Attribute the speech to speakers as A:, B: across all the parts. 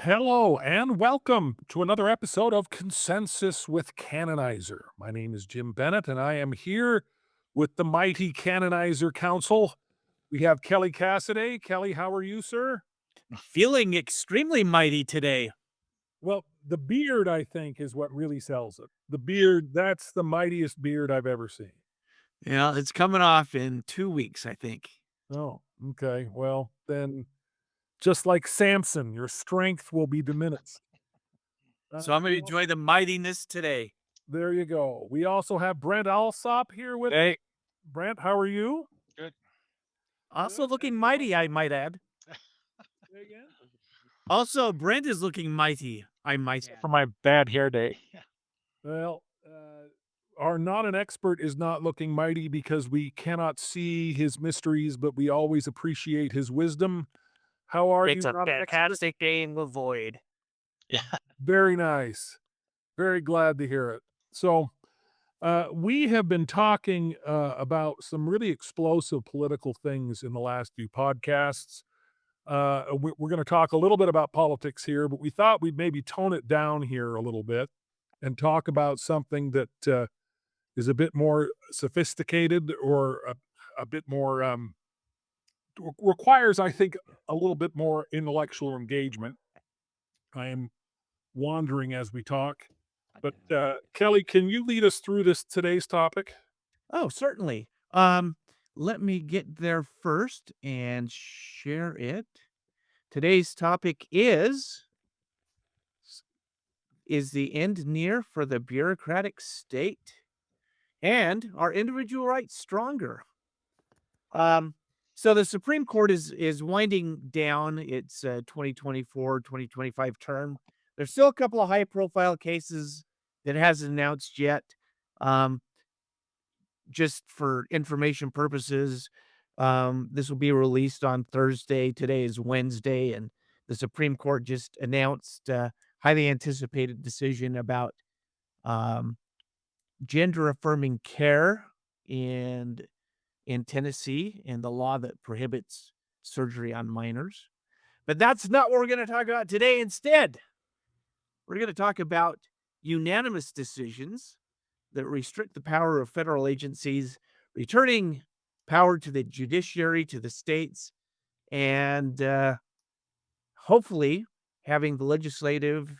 A: Hello and welcome to another episode of Consensus with Canonizer. My name is Jim Bennett and I am here with the mighty Canonizer Council. We have Kelly Casaday. Kelly, how are you, sir?
B: Feeling extremely mighty today.
A: Well, the beard, I think, is what really sells it. The beard, that's the mightiest beard I've ever seen.
B: Yeah, it's coming off in 2 weeks, I think.
A: Oh, okay. Well, then, just like Samson, your strength will be diminished.
B: So I'm gonna
A: We
B: enjoy
A: also,
B: the mightiness today.
A: there you go. We also have Brent Allsop here with
B: Hey,
A: Brent. How are you?
C: Good.
B: also
A: Good, and
B: looking
A: we
B: mighty, I
A: also
B: might add.
A: say again?
B: Also, Brent is looking mighty, I might
C: Except
B: add.
C: for my bad hair day.
A: Well, our not an expert is not looking mighty because we cannot see his mysteries, but we always appreciate his wisdom. How are
B: It's
A: you,
B: a
A: not an expert?
B: fantastic day in the void.
C: Yeah.
A: Very nice. Very glad to hear it. So, we have been talking about some really explosive political things in the last few podcasts. We're going to talk a little bit about politics here, but we thought we'd maybe tone it down here a little bit and talk about something that is a bit more sophisticated or a bit more requires, I think, a little bit more intellectual engagement. I am wandering as we talk, but Kelly, can you lead us through this today's topic?
B: Oh, certainly. Let me get there first and share it. Today's topic is the end near for the bureaucratic state? And are individual rights stronger? Um, so the Supreme Court is winding down its 2024-2025 term. There's still a couple of high profile cases that it hasn't announced yet. Um, just for information purposes, this will be released on Thursday. Today is Wednesday, and the Supreme Court just announced a highly anticipated decision about um, gender affirming care and in Tennessee and the law that prohibits surgery on minors. But that's not what we're going to talk about today. Instead, we're going to talk about unanimous decisions that restrict the power of federal agencies, returning power to the judiciary, to the states, and hopefully having the legislative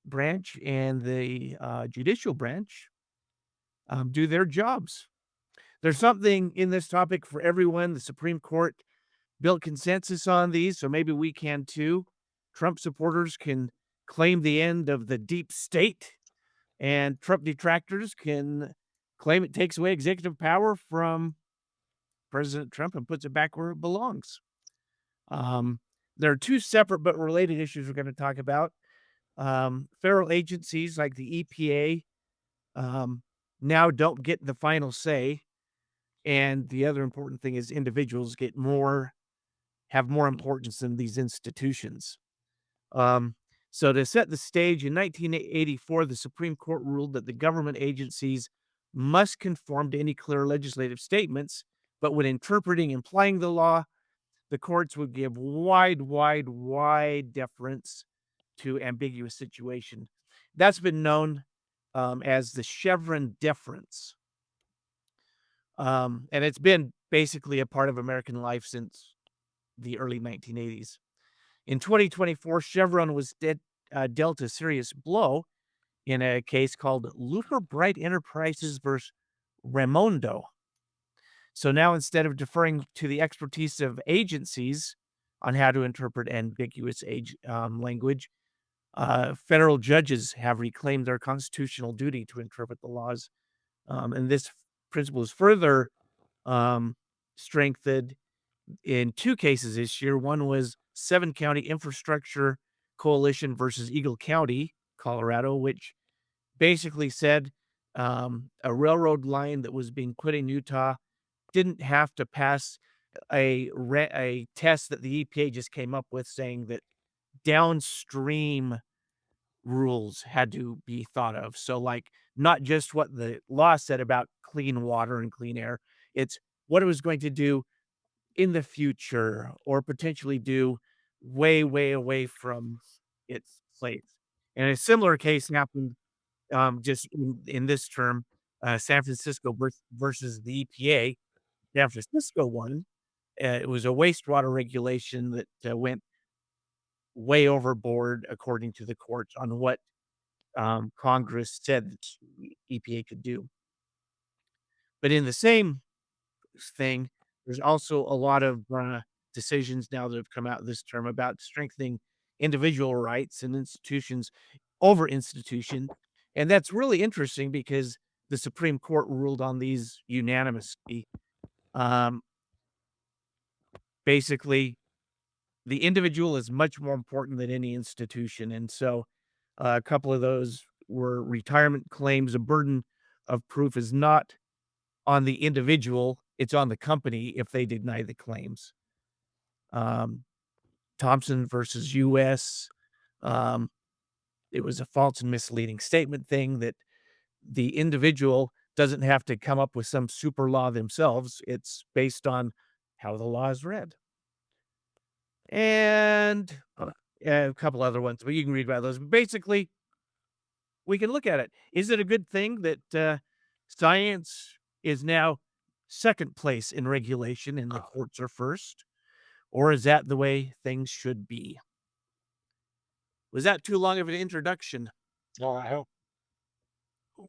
B: branch and the judicial branch do their jobs. There's something in this topic for everyone. The Supreme Court built consensus on these, so maybe we can too. Trump supporters can claim the end of the deep state, and Trump detractors can claim it takes away executive power from President Trump and puts it back where it belongs. Um, there are two separate but related issues we're going to talk about. Federal agencies like the EPA now don't get the final say. And the other important thing is individuals have more importance than these institutions. Um, so to set the stage, in 1984, the Supreme Court ruled that the government agencies must conform to any clear legislative statements, but when interpreting and applying the law, the courts would give wide deference to ambiguous situation. That's been known as the Chevron deference. And it's been basically a part of American life since the early 1980s. In 2024, Chevron was dealt a serious blow in a case called Luther Bright Enterprises versus Raimondo. So now instead of deferring to the expertise of agencies on how to interpret ambiguous language, federal judges have reclaimed their constitutional duty to interpret the laws. And this principle is further um, strengthened in two cases this year. One was Seven County Infrastructure Coalition versus Eagle County, Colorado, which basically said a railroad line that was being put in Utah didn't have to pass a test that the EPA just came up with, saying that downstream rules had to be thought of. So, like, not just what the law said about clean water and clean air, it's what it was going to do in the future or potentially do way away from its slaves. And a similar case happened just in this term, San Francisco versus the EPA. San Francisco one, it was a wastewater regulation that went way overboard, according to the courts, on what Congress said that EPA could do. But in the same thing, there's also a lot of decisions now that have come out this term about strengthening individual rights and institutions over institution. And that's really interesting because the Supreme Court ruled on these unanimously. Um, Basically, the individual is much more important than any institution. And so a couple of those were retirement claims. A burden of proof is not on the individual, it's on the company if they deny the claims. Thompson versus US, it was a false and misleading statement thing that the individual doesn't have to come up with some super law themselves. It's based on how the law is read. And a couple other ones, but you can read about those. Basically, we can look at it. Is it a good thing that science is now second place in regulation and the courts are first? Or is that the way things should be? Was that too long of an introduction?
C: No, I hope.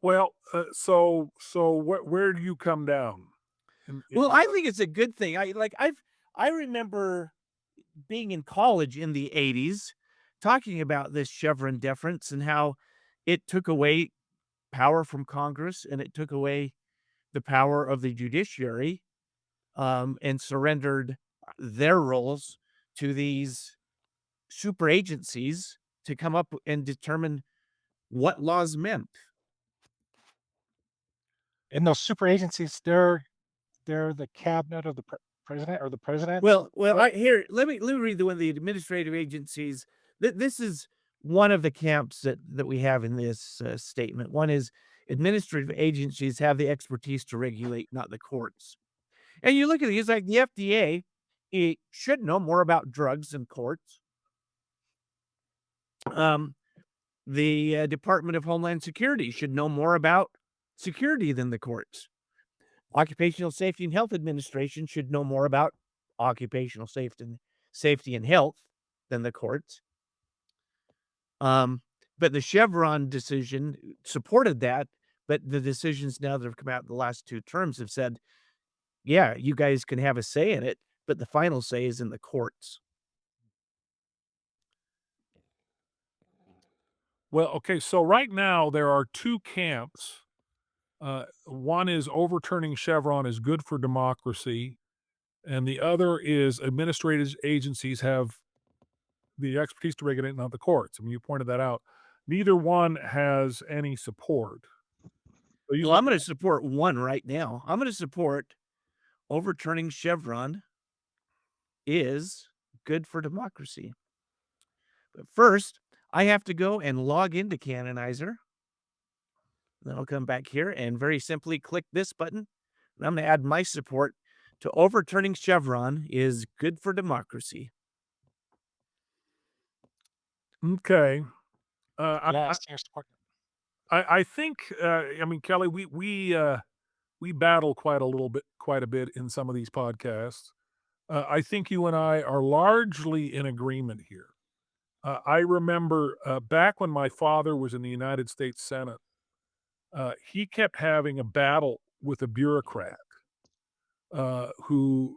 A: Well, so where do you come down?
B: Well, I think it's a good thing. I remember being in college in the 80s talking about this Chevron deference and how it took away power from Congress and it took away the power of the judiciary, and surrendered their roles to these super agencies to come up and determine what laws meant.
C: And those super agencies, they're the cabinet of the president or the president.
B: Well, let me read the one of the administrative agencies. This is one of the camps that we have in this statement. One is administrative agencies have the expertise to regulate, not the courts. And you look at these like the FDA, it should know more about drugs than courts. The Department of Homeland Security should know more about security than the courts. Occupational Safety and Health Administration should know more about occupational safety and health than the courts. But the Chevron decision supported that. But the decisions now that have come out in the last two terms have said, yeah, you guys can have a say in it, but the final say is in the courts.
A: Well, okay, so right now there are two camps. One is overturning Chevron is good for democracy, and the other is administrative agencies have the expertise to regulate, not the courts. I mean, you pointed that out. Neither one has any support. So you
B: Well, I'm going to support one right now. I'm going to support overturning Chevron is good for democracy. But first, I have to go and log into Canonizer. Then I'll come back here and very simply click this button. And I'm going to add my support to overturning Chevron is good for democracy.
A: okay?
C: Last year's support.
A: I think. I mean, Kelly, we battle quite a bit in some of these podcasts. I think you and I are largely in agreement here. I remember back when my father was in the United States Senate, he kept having a battle with a bureaucrat who,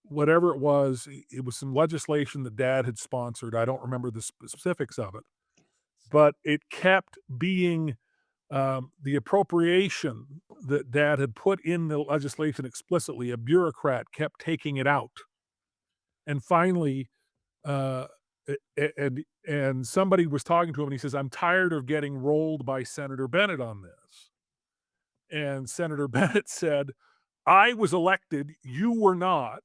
A: whatever it was some legislation that Dad had sponsored. I don't remember the specifics of it, but it kept being the appropriation that Dad had put in the legislation explicitly. A bureaucrat kept taking it out, and finally, uh, and somebody was talking to him, and he says, "I'm tired of getting rolled by Senator Bennett on this." And Senator Bennett said, "I was elected, you were not.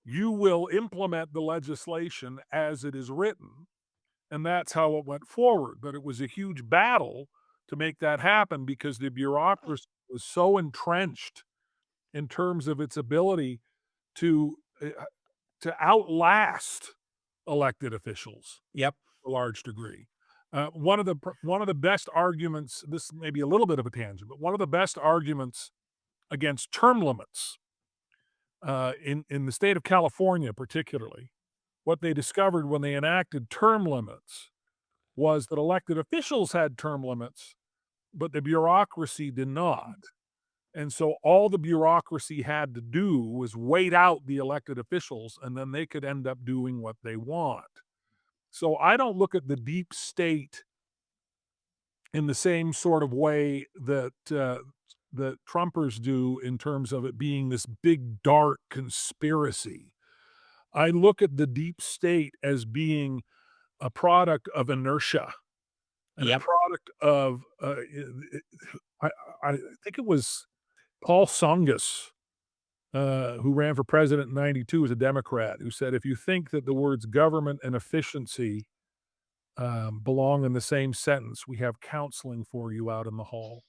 A: You will implement the legislation as it is written." And that's how it went forward. But it was a huge battle to make that happen because the bureaucracy was so entrenched in terms of its ability to outlast elected officials
B: Yep.
A: to a large degree. One of the best arguments, this may be a little bit of a tangent, but one of the best arguments against term limits in the state of California, particularly, what they discovered when they enacted term limits was that elected officials had term limits, but the bureaucracy did not. And so all the bureaucracy had to do was wait out the elected officials, and then they could end up doing what they want. So I don't look at the deep state in the same sort of way that the Trumpers do in terms of it being this big dark conspiracy. I look at the deep state as being a product of inertia and a
B: Yep.
A: product of I, I think it was Paul Songus, who ran for president in '92 as a Democrat, who said, if you think that the words government and efficiency belong in the same sentence, we have counseling for you out in the hall.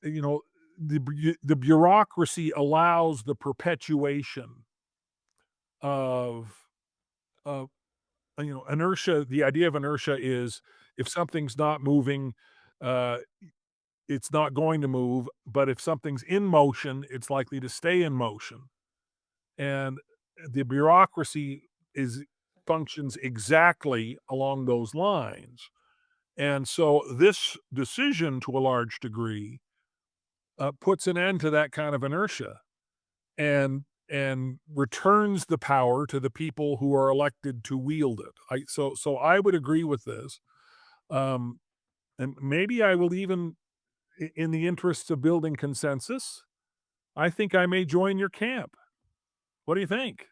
A: You know, the bureaucracy allows the perpetuation of of inertia. The idea of inertia is if something's not moving, uh, it's not going to move. But if something's in motion, it's likely to stay in motion. And the bureaucracy is functions exactly along those lines. And so this decision, to a large degree, puts an end to that kind of inertia and returns the power to the people who are elected to wield it. So I would agree with this, um, and maybe I will even, in the interests of building consensus, I think I may join your camp. What do you think?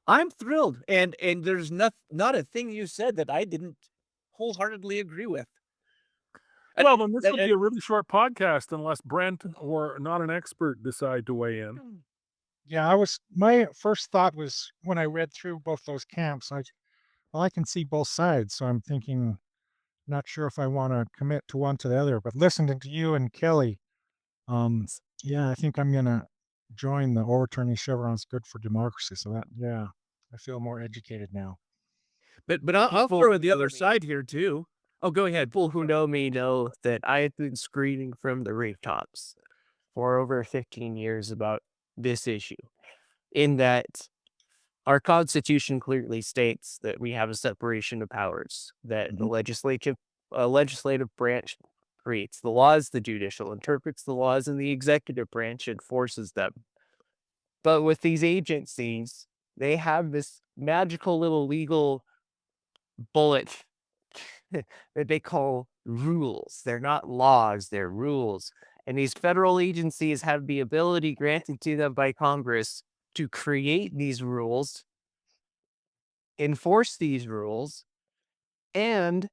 B: I'm thrilled, and there's not a thing you said that I didn't wholeheartedly agree with. And
A: Well, then this
B: and
A: would be a really short podcast unless Brent or not an expert decide to weigh in.
C: Yeah, my first thought was when I read through both those camps, well, I can see both sides, so I'm thinking, not sure if I want to commit to one to the other. But listening to you and Kelly, um, yeah, I think I'm gonna join the overturning Chevron's good for democracy. So that, yeah, I feel more educated now.
B: but I'll
D: People
B: throw in
D: who
B: the
D: know
B: other
D: me
B: side here too. Oh, go ahead.
D: people who know me know that I have been screaming from the rooftops for over 15 years about this issue, in that our Constitution clearly states that we have a separation of powers, that the legislative branch creates the laws, the judicial interprets the laws, and the executive branch enforces them. But with these agencies, they have this magical little legal bullet that they call rules. They're not laws, they're rules. And these federal agencies have the ability granted to them by Congress to create these rules, enforce these rules, and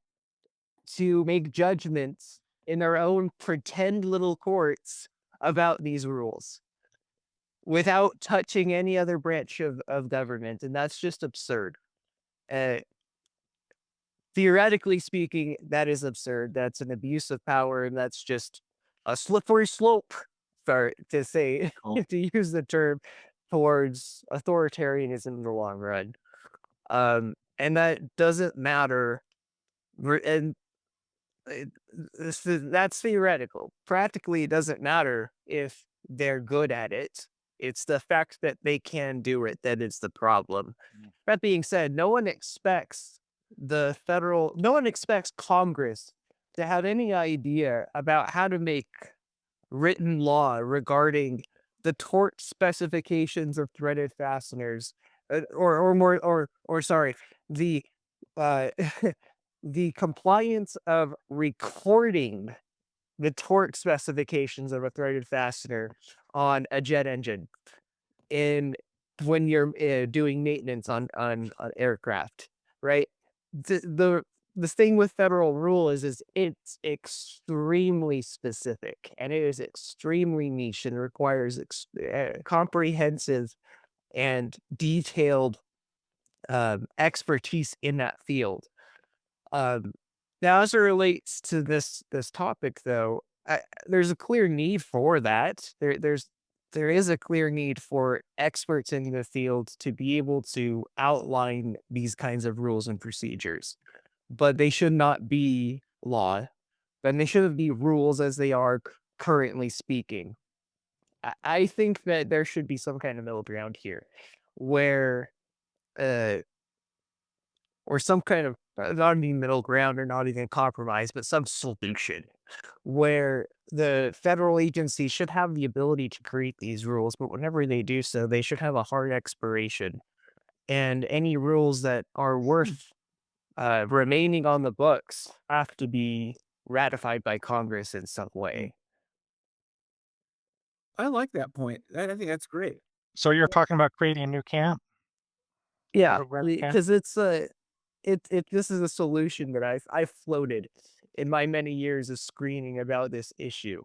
D: to make judgments in their own pretend little courts about these rules without touching any other branch of government. And that's just absurd. Uh, Theoretically speaking, that is absurd. That's an abuse of power, and that's just a slippery slope, for to say to use the term, towards authoritarianism in the long run. And that doesn't matter. And that's theoretical. Practically, it doesn't matter if they're good at it. It's the fact that they can do it that is the problem. That being said, no one expects Congress to have any idea about how to make written law regarding the tort specifications of threaded fasteners, or the uh, the compliance of recording the torque specifications of a threaded fastener on a jet engine in when you're doing maintenance on aircraft, right? The thing with federal rule is it's extremely specific, and it is extremely niche and requires comprehensive and detailed expertise in that field. Um, Now, as it relates to this topic, though, there's a clear need for that. There's there is a clear need for experts in the field to be able to outline these kinds of rules and procedures, but they should not be law, and they shouldn't be rules as they are currently speaking. I think that there should be some kind of middle ground here where, uh, or some kind of, not even middle ground or not even compromise, but some solution where the federal agency should have the ability to create these rules, but whenever they do so, they should have a hard expiration. And any rules that are worth remaining on the books have to be ratified by Congress in some way.
B: I like that point. I think that's great.
C: So you're talking about creating a new camp?
D: Yeah,
C: Program camp?
D: because this is a solution that I've floated in my many years of screening about this issue.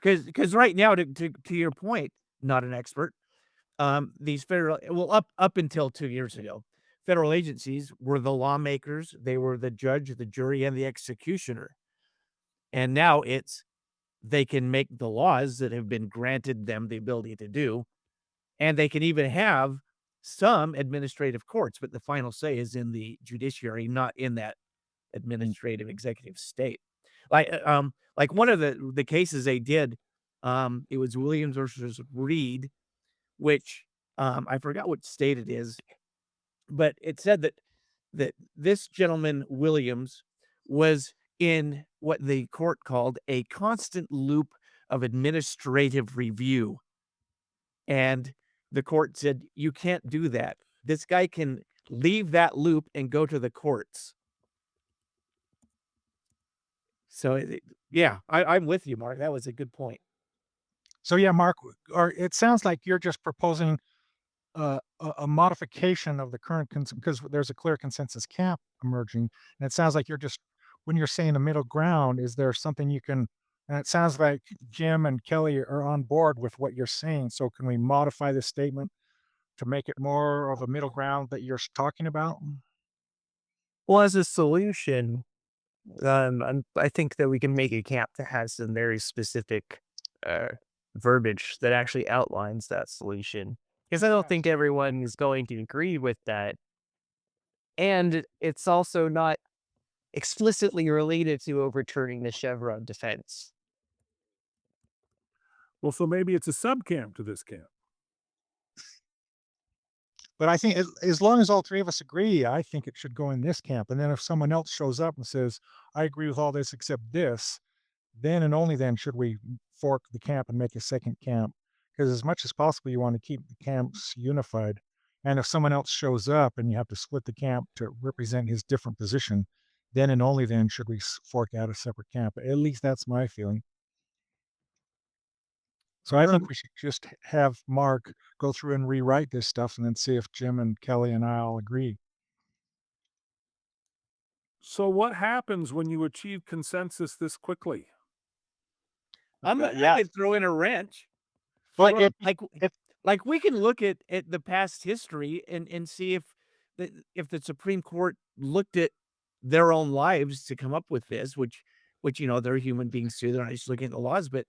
B: Because right now, to your point, not an expert. These federal, well, up until 2 years ago, federal agencies were the lawmakers. They were the judge, the jury, and the executioner. And now they can make the laws that have been granted them the ability to do, and they can even have some administrative courts, but the final say is in the judiciary, not in that administrative executive state. Like one of the cases they did, it was Williams versus Reed, which I forgot what state it is, but it said that this gentleman Williams was in what the court called a constant loop of administrative review. And the court said, you can't do that. This guy can leave that loop and go to the courts. So, yeah, I'm with you, Mark. That was a good point.
C: So yeah, Mark, or it sounds like you're just proposing a modification of the current because there's a clear consensus camp emerging, and it sounds like you're just when you're saying a middle ground, is there something you can? And it sounds like Jim and Kelly are on board with what you're saying. So can we modify this statement to make it more of a middle ground that you're talking about?
D: Well, as a solution, I think that we can make a camp that has some very specific uh, verbiage that actually outlines that solution. Because I don't
C: Yes.
D: think everyone is going to agree with that. And it's also not explicitly related to overturning the Chevron defense.
A: Well, so maybe it's a subcamp to this camp.
C: But I think as long as all three of us agree, I think it should go in this camp. And then if someone else shows up and says, I agree with all this except this, then and only then should we fork the camp and make a second camp. Because as much as possible, you want to keep the camps unified. And if someone else shows up and you have to split the camp to represent his different position, then and only then should we fork out a separate camp. At least that's my feeling. So I think we should just have Mark go through and rewrite this stuff and then see if Jim and Kelly and I all agree.
A: So what happens when you achieve consensus this quickly?
B: I'm
C: Yeah.
B: gonna throw in a wrench.
C: But
B: Well,
C: if
B: like we can look at the past history and see if the Supreme Court looked at their own lives to come up with this, which they're human beings too. They're not just looking at the laws, but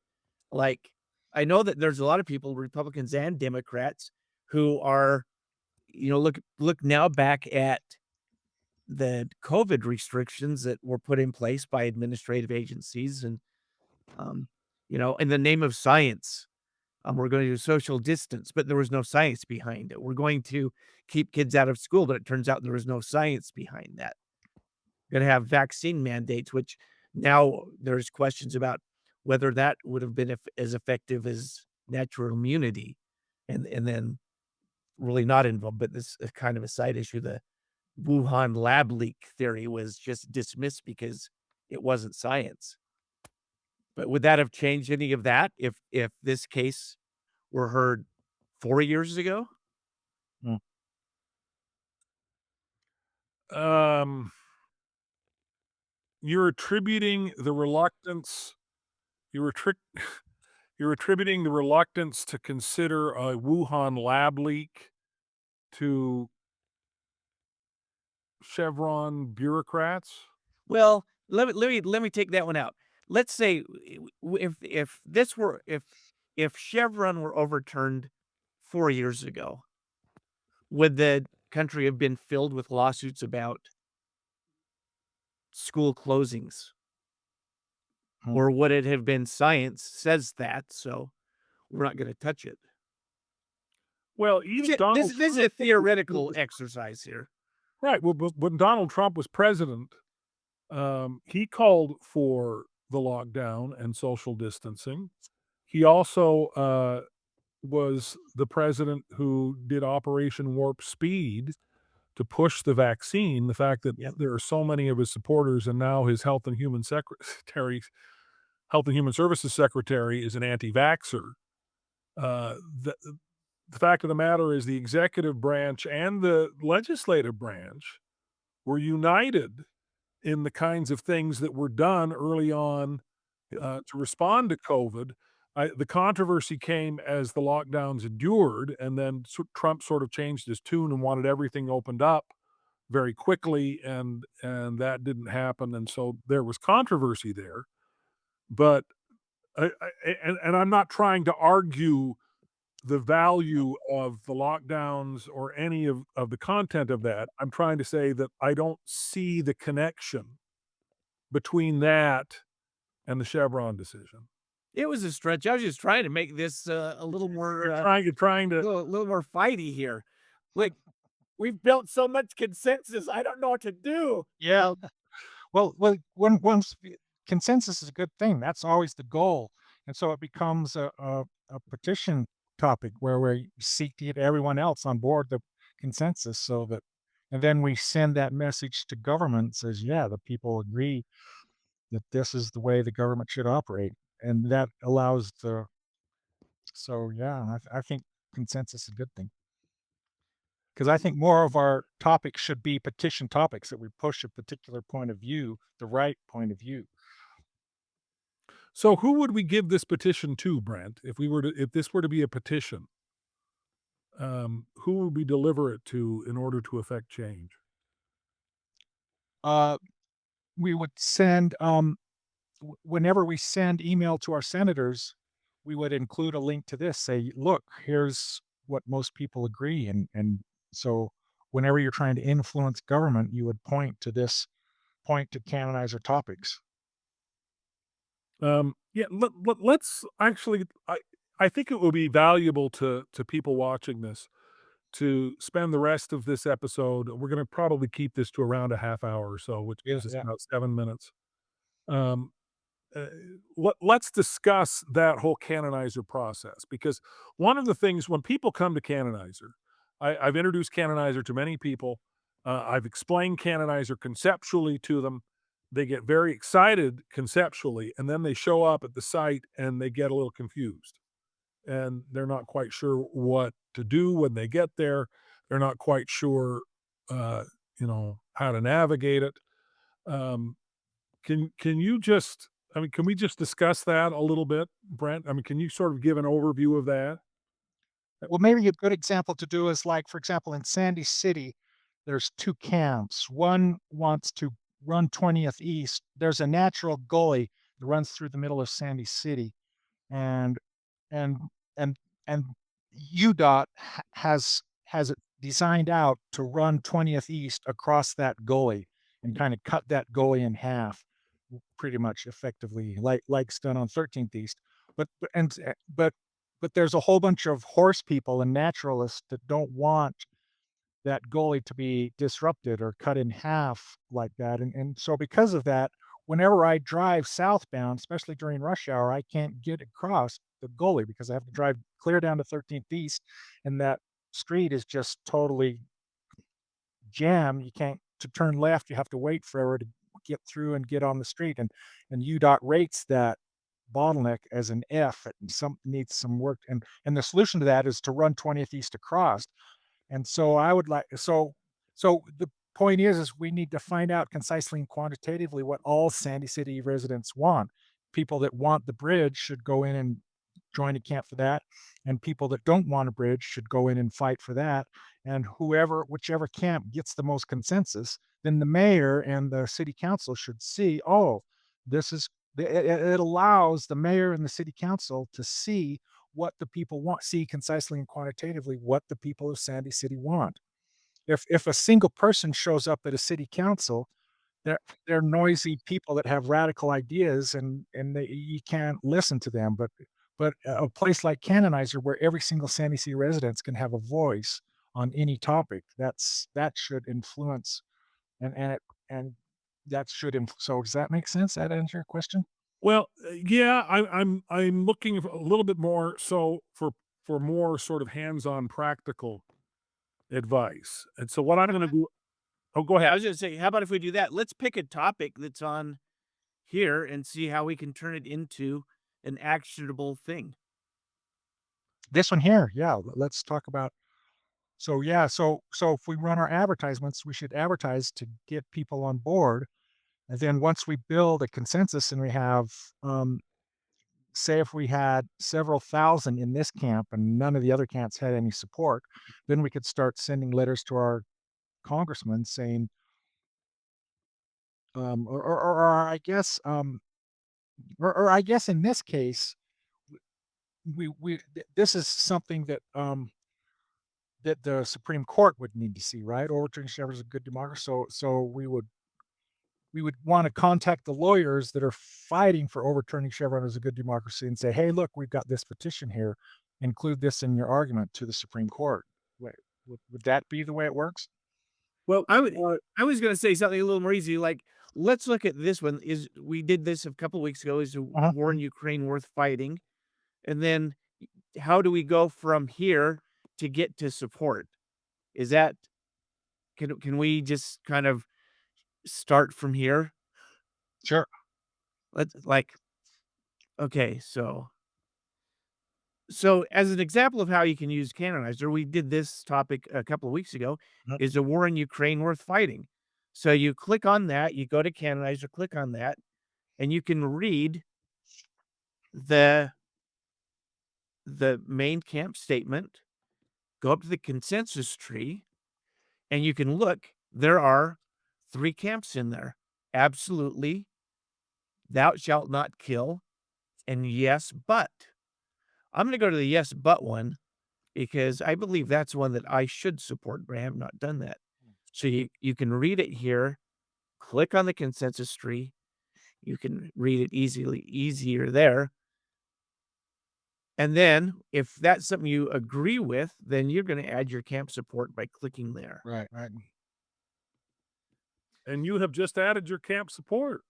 B: like I know that there's a lot of people, Republicans and Democrats, who are look now back at the COVID restrictions that were put in place by administrative agencies and in the name of science. We're going to do social distance, but there was no science behind it. We're going to keep kids out of school, but it turns out there was no science behind that. Going to have vaccine mandates, which now there's questions about whether that would have been as effective as natural immunity, and then really not involved. But this is kind of a side issue. The Wuhan lab leak theory was just dismissed because it wasn't science. But would that have changed any of that if this case were heard 4 years ago?
A: You're attributing the reluctance. You're attributing the reluctance to consider a Wuhan lab leak to Chevron bureaucrats.
B: Well, let me take that one out. let's say if Chevron were overturned 4 years ago, would the country have been filled with lawsuits about school closings?
C: Hmm.
B: Or would it have been science says that, so we're not gonna touch it?
A: Well, even Donald
B: This is a theoretical exercise here.
A: right. Well, when Donald Trump was president, he called for the lockdown and social distancing. He also was the president who did Operation Warp Speed to push the vaccine. The fact that
B: Yep.
A: there are so many of his supporters, and now his Health and Human Services secretary is an anti-vaxxer. Uh, the the fact of the matter is the executive branch and the legislative branch were united in the kinds of things that were done early on to respond to COVID. The controversy came as the lockdowns endured, and then Trump sort of changed his tune and wanted everything opened up very quickly, and that didn't happen, and so there was controversy there. But and I'm not trying to argue the value of the lockdowns or any of the content of that. I'm trying to say that I don't see the connection between that and the Chevron decision.
B: It was a stretch. I was just trying to make this, a little more,
A: You're trying to
B: little more fighty here. Like, we've built so much consensus, I don't know what to do.
C: Yeah. Well, when once consensus is a good thing. That's always the goal, and so it becomes a petition topic where we seek to get everyone else on board the consensus, so that, and then we send that message to government. Says, yeah, the people agree that this is the way the government should operate, and that allows the. So yeah, I think consensus is a good thing. Because I think more of our topics should be petition topics, that we push a particular point of view, the right point of view.
A: So who would we give this petition to, Brent? If this were to be a petition, who would we deliver it to in order to affect change?
C: Uh, we would send, whenever we send email to our senators, we would include a link to this. Say, look, here's what most people agree, and so whenever you're trying to influence government, you would point to this, point to canonizer topics.
A: Yeah, let's actually. I think it would be valuable to people watching this to spend the rest of this episode. We're going to probably keep this to around a half hour or so, which
C: Yeah,
A: gives us
C: yeah.
A: about 7 minutes. Um, uh, let's discuss that whole canonizer process, because one of the things when people come to canonizer, I've introduced canonizer to many people. I've explained canonizer conceptually to them. They get very excited conceptually, and then they show up at the site and they get a little confused, and they're not quite sure what to do when they get there. They're not quite sure, uh, how to navigate it. Um, can you just I mean, can we just discuss that a little bit, Brent? I mean, can you sort of give an overview of that?
C: Well, maybe a good example to do is, like, for example, in Sandy City, there's two camps. One wants to run 20th East. There's a natural gully that runs through the middle of Sandy City, and and and and UDOT has it designed out to run 20th East across that gully and kind of cut that gully in half, pretty much effectively, like's done on 13th East. But and but there's a whole bunch of horse people and naturalists that don't want that gully to be disrupted or cut in half like that. And so because of that, whenever I drive southbound, especially during rush hour, I can't get across the gully because I have to drive clear down to 13th East, and that street is just totally jammed. You can't to turn left, you have to wait forever to get through and get on the street. And UDOT rates that bottleneck as an F, and some needs some work. And the solution to that is to run 20th East across. And so I would like so the point is we need to find out concisely and quantitatively what all Sandy City residents want. People that want the bridge should go in and join a camp for that, and people that don't want a bridge should go in and fight for that. And whichever camp gets the most consensus, then the mayor and the city council should see, oh, this is It allows the mayor and the city council to see what the people want, see concisely and quantitatively what the people of Sandy City want. If a single person shows up at a city council, they're noisy people that have radical ideas, and you can't listen to them. But a place like Canonizer, where every single Sandy City residents can have a voice on any topic, that should influence, and that should so does that make sense? That answer your question?
A: Well, yeah, I'm looking for a little bit more so for more sort of hands-on practical advice. And so what I'm gonna do. Oh, go
B: I
A: ahead.
B: was gonna say, how about if we do that? Let's pick a topic that's on here and see how we can turn it into an actionable thing.
C: This one here, yeah. Let's talk about. So yeah, so if we run our advertisements, we should advertise to get people on board, and then once we build a consensus and we have, say, if we had several thousand in this camp and none of the other camps had any support, then we could start sending letters to our congressman saying, or I guess, or I guess in this case, this is something that the Supreme Court would need to see, right? Overturning Chevron is a good democracy. So we would want to contact the lawyers that are fighting for overturning Chevron as a good democracy and say, hey, look, we've got this petition here. Include this in your argument to the Supreme Court. Wait, would that be the way it works?
B: Well, I was gonna say something a little more easy, like, let's look at this one. We did this a couple weeks ago. Is a
C: Uh-huh.
B: war in Ukraine worth fighting? And then how do we go from here to get to support? Is that can we just kind of start from here?
C: Sure.
B: Let's like okay, so as an example of how you can use Canonizer, we did this topic a couple of weeks ago.
C: Mhm.
B: Is a war in Ukraine worth fighting? So you click on that, you go to Canonizer, click on that, and you can read the main camp statement, go up to the consensus tree, and you can look. There are 3 camps in there. Absolutely, thou shalt not kill, and yes, but. I'm gonna go to the yes, but one because I believe that's one that I should support, but I have not done that. So you can read it here, click on the consensus tree. You can read it easier there. And then if that's something you agree with, then you're gonna add your camp support by clicking there.
C: Right, right.
A: And you have just added your camp support.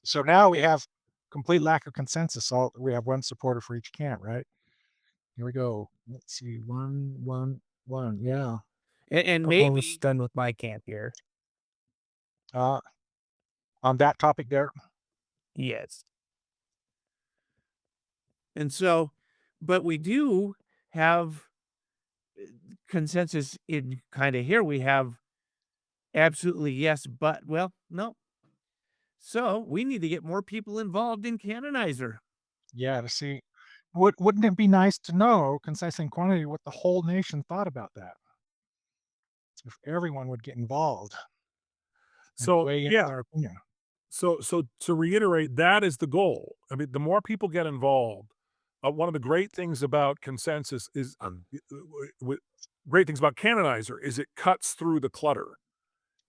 C: So now we have complete lack of consensus. We have one supporter for each camp, right? Here we go. Let's see. One. Yeah.
B: And maybe
D: Almost done with my camp here.
C: Uh, on that topic there.
D: Yes.
B: and so but we do have consensus in kinda here. We have absolutely yes, but well, no. So we need to get more people involved in Canonizer.
C: Yeah, to see. Wouldn't it be nice to know, concise and quantity, what the whole nation thought about that? If everyone would get involved and
A: So,
C: weigh in
A: yeah.
C: their opinion.
A: So to reiterate, that is the goal. I mean, the more people get involved, one of the great things about consensus is great things about Canonizer is it cuts through the clutter.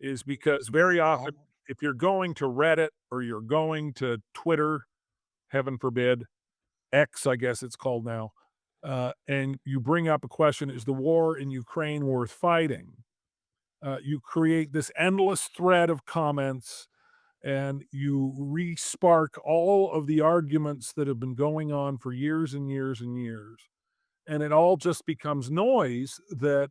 A: Is because very often, if you're going to Reddit or you're going to Twitter, heaven forbid, X, I guess it's called now, and you bring up a question: is the war in Ukraine worth fighting? You create this endless thread of comments and you re-spark all of the arguments that have been going on for years and years and years. And it all just becomes noise that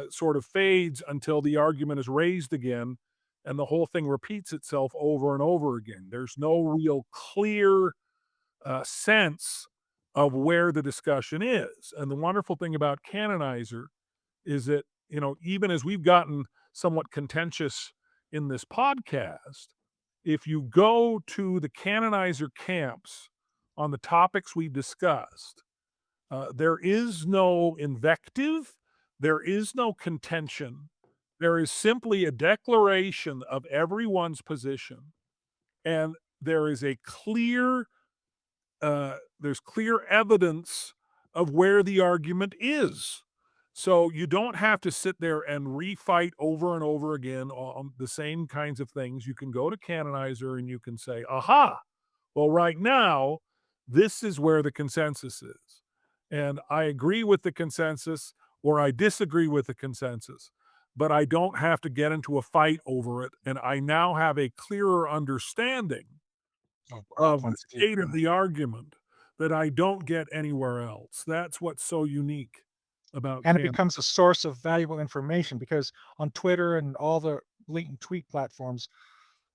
A: sort of fades until the argument is raised again and the whole thing repeats itself over and over again. There's no real clear sense of where the discussion is. And the wonderful thing about Canonizer is that, even as we've gotten somewhat contentious in this podcast, if you go to the Canonizer camps on the topics we discussed, there is no invective, there is no contention. There is simply a declaration of everyone's position. And there is a clear there's clear evidence of where the argument is. So you don't have to sit there and refight over and over again on the same kinds of things. You can go to Canonizer and you can say, aha, well, right now, this is where the consensus is. And I agree with the consensus or I disagree with the consensus, but I don't have to get into a fight over it. And I now have a clearer understanding of the state of the argument that I don't get anywhere else. That's what's so unique about
C: And it
A: Canon.
C: becomes a source of valuable information because on Twitter and all the blatant tweet platforms,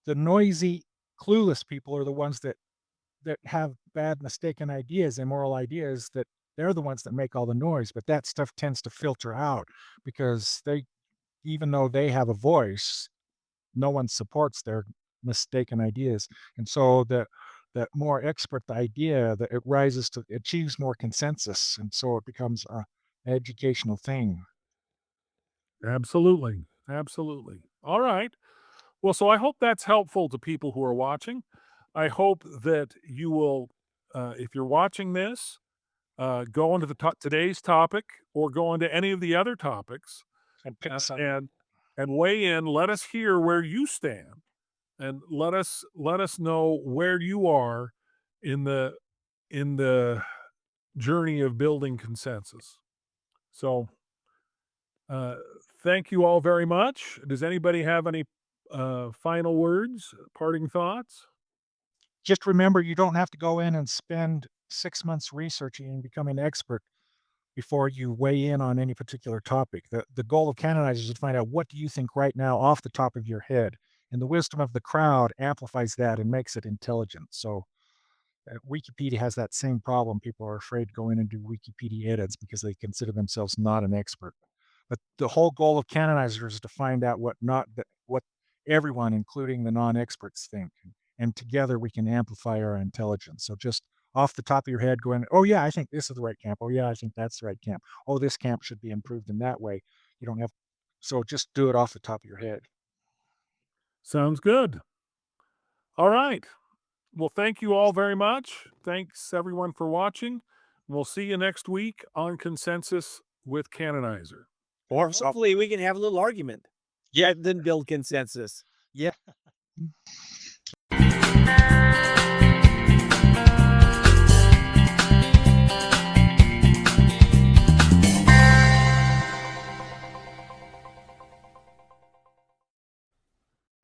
C: the noisy, clueless people are the ones that have bad, mistaken ideas, immoral ideas, that they're the ones that make all the noise. But that stuff tends to filter out because even though they have a voice, no one supports their mistaken ideas. And so the more expert the idea, that it achieves more consensus. And so it becomes a educational thing.
A: Absolutely. Absolutely. All right. Well, so I hope that's helpful to people who are watching. I hope that you will, if you're watching this, go into today's topic or go into any of the other topics
C: And pick some,
A: and weigh in. Let us hear where you stand, and let us know where you are in the journey of building consensus. So, thank you all very much. Does anybody have any final words, parting thoughts?
C: just remember, you don't have to go in and spend 6 months researching and becoming an expert before you weigh in on any particular topic. The goal of Canonizer is to find out, what do you think right now off the top of your head? And the wisdom of the crowd amplifies that and makes it intelligent. So Wikipedia has that same problem. People are afraid to go in and do Wikipedia edits because they consider themselves not an expert. But the whole goal of Canonizer is to find out what everyone, including the non-experts, think. And together we can amplify our intelligence. So just off the top of your head going, oh yeah, I think this is the right camp. Oh yeah, I think that's the right camp. Oh, this camp should be improved in that way. You don't have, so just do it off the top of your head.
A: Sounds good. All right. Well, thank you all very much. Thanks everyone for watching. We'll see you next week on Consensus with Canonizer.
B: Or hopefully we can have a little argument.
C: Yeah.
B: Then build consensus.
C: Yeah.